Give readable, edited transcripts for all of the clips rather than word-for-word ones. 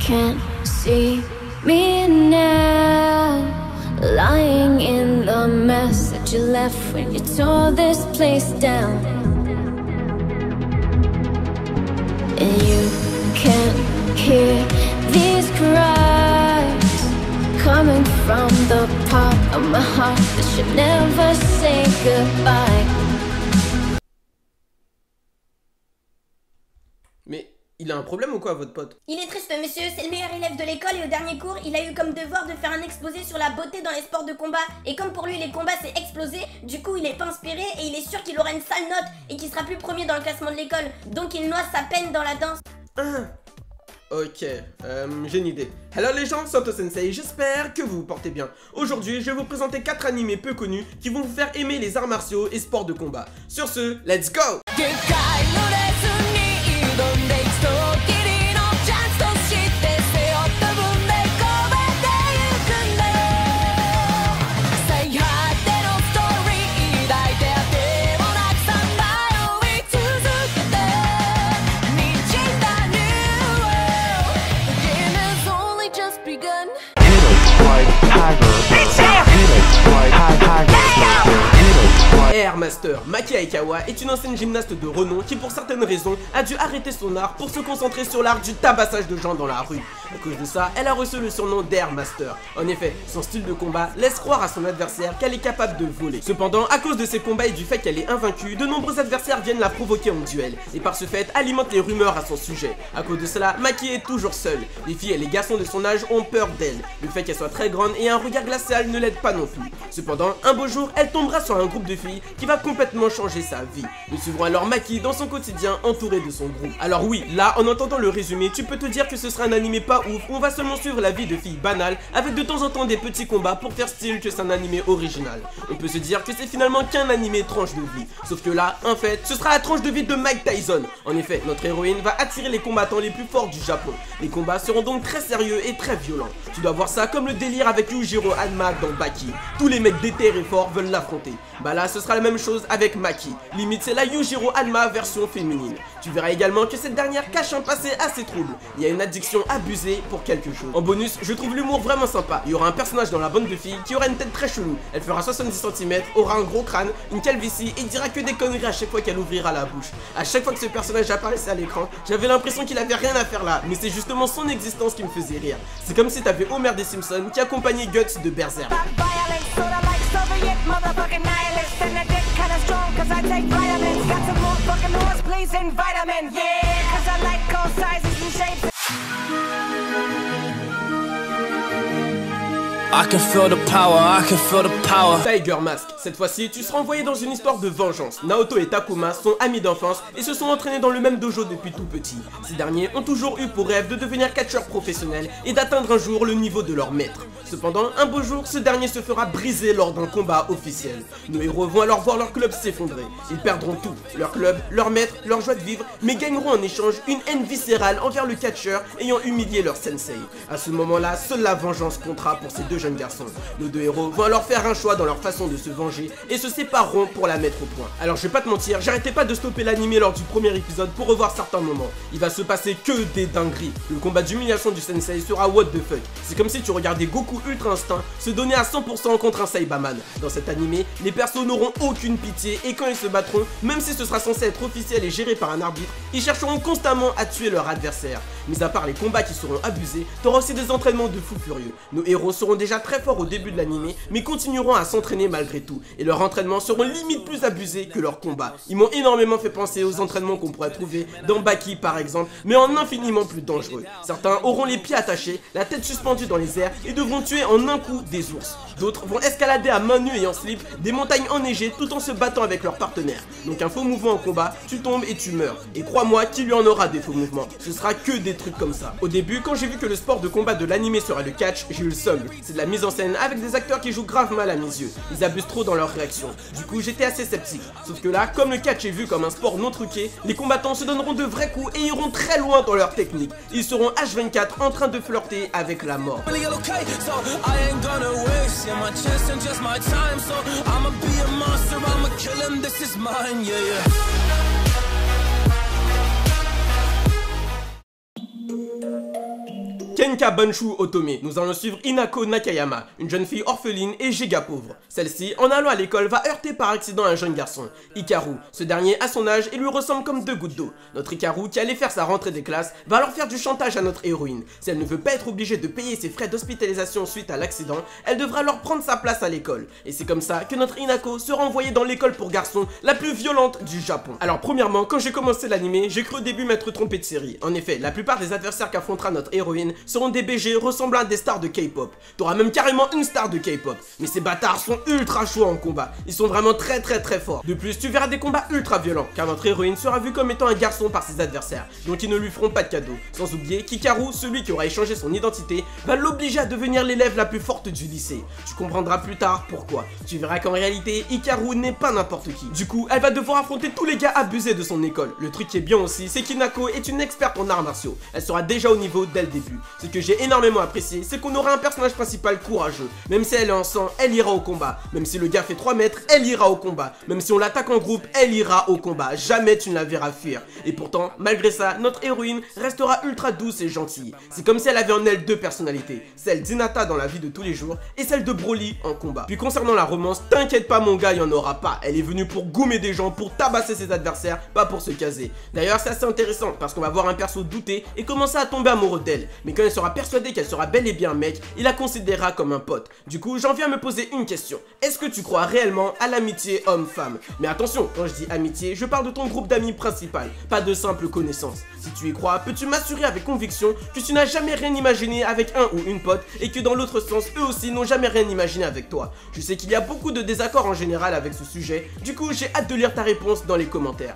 can't see me now, lying in the mess that you left when you tore this place down. And you can't hear these cries coming from the part of my heart that should never say goodbye. Mais il a un problème ou quoi, votre pote? Il est triste, monsieur, c'est le meilleur élève de l'école et au dernier cours, il a eu comme devoir de faire un exposé sur la beauté dans les sports de combat. Et comme pour lui, les combats c'est explosé, du coup il est pas inspiré et il est sûr qu'il aura une sale note et qu'il sera plus premier dans le classement de l'école. Donc il noie sa peine dans la danse. Ok, j'ai une idée. Hello les gens, Santo Sensei, j'espère que vous vous portez bien. Aujourd'hui, je vais vous présenter 4 animés peu connus qui vont vous faire aimer les arts martiaux et sports de combat. Sur ce, let's go! Air Master Maki Aikawa est une ancienne gymnaste de renom qui pour certaines raisons a dû arrêter son art pour se concentrer sur l'art du tabassage de gens dans la rue. À cause de ça, elle a reçu le surnom d'Air Master. En effet, son style de combat laisse croire à son adversaire qu'elle est capable de voler. Cependant, à cause de ses combats et du fait qu'elle est invaincue, de nombreux adversaires viennent la provoquer en duel et par ce fait alimentent les rumeurs à son sujet. À cause de cela, Maki est toujours seule. Les filles et les garçons de son âge ont peur d'elle. Le fait qu'elle soit très grande et un regard glacial ne l'aide pas non plus. Cependant, un beau jour, elle tombera sur un groupe de filles qui va complètement changer sa vie. Nous suivrons alors Maki dans son quotidien entouré de son groupe. Alors oui, là, en entendant le résumé, tu peux te dire que ce sera un animé pas ouf, où on va seulement suivre la vie de filles banales avec de temps en temps des petits combats pour faire style que c'est un animé original. On peut se dire que c'est finalement qu'un animé tranche de vie. Sauf que là, en fait, ce sera la tranche de vie de Mike Tyson. En effet, notre héroïne va attirer les combattants les plus forts du Japon. Les combats seront donc très sérieux et très violents. Tu dois voir ça comme le délire avec Yujiro Hanma dans Baki. Tous les mecs déterrés et forts veulent l'affronter. Bah là, ce sera la même chose avec Maki. Limite, c'est la Yujiro Hanma version féminine. Tu verras également que cette dernière cache un passé assez trouble. Il y a une addiction abusée pour quelque chose. En bonus, je trouve l'humour vraiment sympa. Il y aura un personnage dans la bande de filles qui aura une tête très chelou. Elle fera 70 cm, aura un gros crâne, une calvitie et dira que des conneries à chaque fois qu'elle ouvrira la bouche. À chaque fois que ce personnage apparaissait à l'écran, j'avais l'impression qu'il avait rien à faire là, mais c'est justement son existence qui me faisait rire. C'est comme si t'avais Homer des Simpsons qui accompagnait Guts de Berserk. I can feel the power, I can feel the power. Tiger Mask. Cette fois-ci, tu seras envoyé dans une histoire de vengeance. Naoto et Takuma sont amis d'enfance et se sont entraînés dans le même dojo depuis tout petit. Ces derniers ont toujours eu pour rêve de devenir catcheurs professionnels et d'atteindre un jour le niveau de leur maître. Cependant, un beau jour, ce dernier se fera briser lors d'un combat officiel. Nos héros vont alors voir leur club s'effondrer. Ils perdront tout, leur club, leur maître, leur joie de vivre, mais gagneront en échange une haine viscérale envers le catcheur ayant humilié leur sensei. À ce moment-là, seule la vengeance comptera pour ces deux jeunes garçons. Nos deux héros vont alors faire un choix dans leur façon de se venger et se sépareront pour la mettre au point. Alors je vais pas te mentir, j'arrêtais pas de stopper l'animé lors du premier épisode pour revoir certains moments. Il va se passer que des dingueries. Le combat d'humiliation du sensei sera what the fuck. C'est comme si tu regardais Goku Ultra Instinct se donner à 100% contre un Saibaman. Dans cet animé, les persos n'auront aucune pitié et quand ils se battront, même si ce sera censé être officiel et géré par un arbitre, ils chercheront constamment à tuer leur adversaire. Mis à part les combats qui seront abusés, t'auras aussi des entraînements de fous furieux. Nos héros seront déjà très forts au début de l'animé, mais continueront à s'entraîner malgré tout, et leurs entraînements seront limite plus abusés que leurs combats. Ils m'ont énormément fait penser aux entraînements qu'on pourrait trouver dans Baki par exemple, mais en infiniment plus dangereux. Certains auront les pieds attachés, la tête suspendue dans les airs et devront tuer en un coup des ours. D'autres vont escalader à main nue et en slip des montagnes enneigées tout en se battant avec leurs partenaires. Donc un faux mouvement en combat, tu tombes et tu meurs. Et crois-moi qu'il y en aura des faux mouvements, ce sera que des trucs comme ça. Au début, quand j'ai vu que le sport de combat de l'animé serait le catch, j'ai eu le seum. C'est de la mise en scène avec des acteurs qui jouent grave mal à mes yeux. Ils abusent trop dans leurs réactions. Du coup, j'étais assez sceptique. Sauf que là, comme le catch est vu comme un sport non truqué, les combattants se donneront de vrais coups et iront très loin dans leur technique. Ils seront H24 en train de flirter avec la mort. Kenka Banshu Otome, nous allons suivre Hinako Nakayama, une jeune fille orpheline et giga pauvre. Celle-ci, en allant à l'école, va heurter par accident un jeune garçon, Hikaru. Ce dernier a son âge et lui ressemble comme deux gouttes d'eau. Notre Hikaru, qui allait faire sa rentrée des classes, va alors faire du chantage à notre héroïne. Si elle ne veut pas être obligée de payer ses frais d'hospitalisation suite à l'accident, elle devra alors prendre sa place à l'école. Et c'est comme ça que notre Hinako sera envoyée dans l'école pour garçons la plus violente du Japon. Alors premièrement, quand j'ai commencé l'anime, j'ai cru au début m'être trompé de série. En effet, la plupart des adversaires qu'affrontera notre héroïne seront des BG ressemblant à des stars de K-pop. T'auras même carrément une star de K-pop. Mais ces bâtards sont ultra chauds en combat. Ils sont vraiment très forts. De plus, tu verras des combats ultra violents, car notre héroïne sera vue comme étant un garçon par ses adversaires, donc ils ne lui feront pas de cadeaux. Sans oublier qu'Hikaru, celui qui aura échangé son identité, va l'obliger à devenir l'élève la plus forte du lycée. Tu comprendras plus tard pourquoi. Tu verras qu'en réalité, Hikaru n'est pas n'importe qui. Du coup, elle va devoir affronter tous les gars abusés de son école. Le truc qui est bien aussi, c'est qu'Hinako est une experte en arts martiaux. Elle sera déjà au niveau dès le début. Ce que j'ai énormément apprécié, c'est qu'on aura un personnage principal courageux. Même si elle est en sang, elle ira au combat. Même si le gars fait 3 mètres, elle ira au combat. Même si on l'attaque en groupe, elle ira au combat. Jamais tu ne la verras fuir. Et pourtant, malgré ça, notre héroïne restera ultra douce et gentille. C'est comme si elle avait en elle deux personnalités. Celle d'Hinata dans la vie de tous les jours et celle de Broly en combat. Puis concernant la romance, t'inquiète pas mon gars, il n'y en aura pas. Elle est venue pour goumer des gens, pour tabasser ses adversaires, pas pour se caser. D'ailleurs, c'est assez intéressant parce qu'on va voir un perso douter et commencer à tomber amoureux d'elle. Mais quand il sera persuadé qu'elle sera bel et bien un mec, il la considérera comme un pote. Du coup, j'en viens à me poser une question. Est-ce que tu crois réellement à l'amitié homme-femme? Mais attention, quand je dis amitié, je parle de ton groupe d'amis principal, pas de simples connaissances. Si tu y crois, peux-tu m'assurer avec conviction que tu n'as jamais rien imaginé avec un ou une pote et que dans l'autre sens, eux aussi n'ont jamais rien imaginé avec toi? Je sais qu'il y a beaucoup de désaccords en général avec ce sujet, du coup j'ai hâte de lire ta réponse dans les commentaires.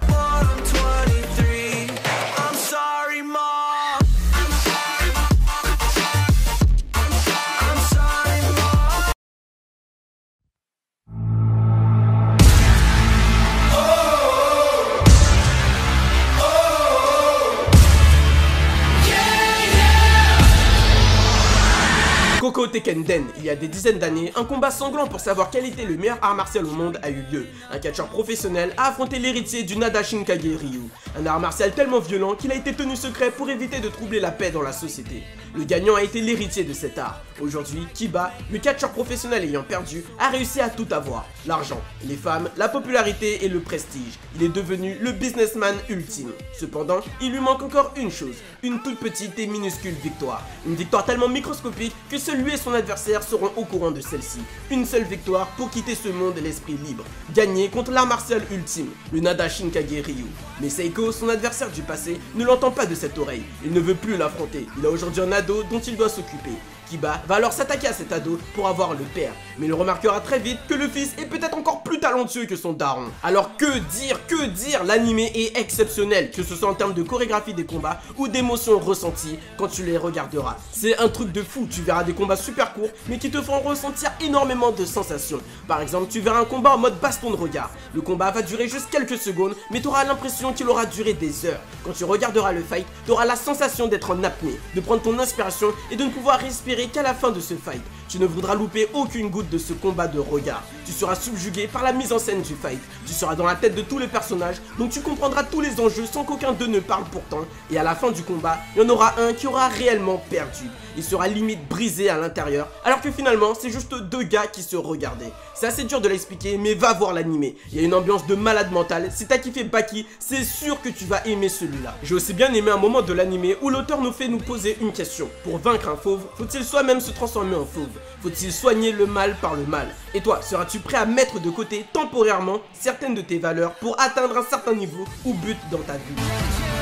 Koko Tekken Den, il y a des dizaines d'années, un combat sanglant pour savoir quel était le meilleur art martial au monde a eu lieu. Un catcheur professionnel a affronté l'héritier du Nada Shinkage Ryu, un art martial tellement violent qu'il a été tenu secret pour éviter de troubler la paix dans la société. Le gagnant a été l'héritier de cet art. Aujourd'hui, Kiba, le catcheur professionnel ayant perdu, a réussi à tout avoir. L'argent, les femmes, la popularité et le prestige. Il est devenu le businessman ultime. Cependant, il lui manque encore une chose, une toute petite et minuscule victoire. Une victoire tellement microscopique que seul lui et son adversaire seront au courant de celle-ci. Une seule victoire pour quitter ce monde et l'esprit libre. Gagner contre l'art martial ultime, le Nada Shinkage Ryu. Mais Seiko, son adversaire du passé, ne l'entend pas de cette oreille. Il ne veut plus l'affronter. Il a aujourd'hui un ado dont il doit s'occuper. Kiba va alors s'attaquer à cet ado pour avoir le père, mais il remarquera très vite que le fils est peut-être encore plus talentueux que son daron. Alors que dire, l'animé est exceptionnel, que ce soit en termes de chorégraphie des combats ou d'émotions ressenties quand tu les regarderas. C'est un truc de fou, tu verras des combats super courts mais qui te font ressentir énormément de sensations. Par exemple, tu verras un combat en mode baston de regard. Le combat va durer juste quelques secondes mais tu auras l'impression qu'il aura duré des heures. Quand tu regarderas le fight, tu auras la sensation d'être en apnée, de prendre ton inspiration et de ne pouvoir respirer qu'à la fin de ce fight. Tu ne voudras louper aucune goutte de ce combat de regard. Tu seras subjugué par la mise en scène du fight. Tu seras dans la tête de tous les personnages, donc tu comprendras tous les enjeux sans qu'aucun d'eux ne parle pourtant. Et à la fin du combat, il y en aura un qui aura réellement perdu. Il sera limite brisé à l'intérieur, alors que finalement, c'est juste deux gars qui se regardaient. C'est assez dur de l'expliquer, mais va voir l'animé. Il y a une ambiance de malade mental. Si t'as kiffé Baki, c'est sûr que tu vas aimer celui-là. J'ai aussi bien aimé un moment de l'animé où l'auteur nous fait nous poser une question. Pour vaincre un fauve, faut-il soi-même se transformer en fauve? Faut-il soigner le mal par le mal? Et toi, seras-tu prêt à mettre de côté temporairement certaines de tes valeurs pour atteindre un certain niveau ou but dans ta vie?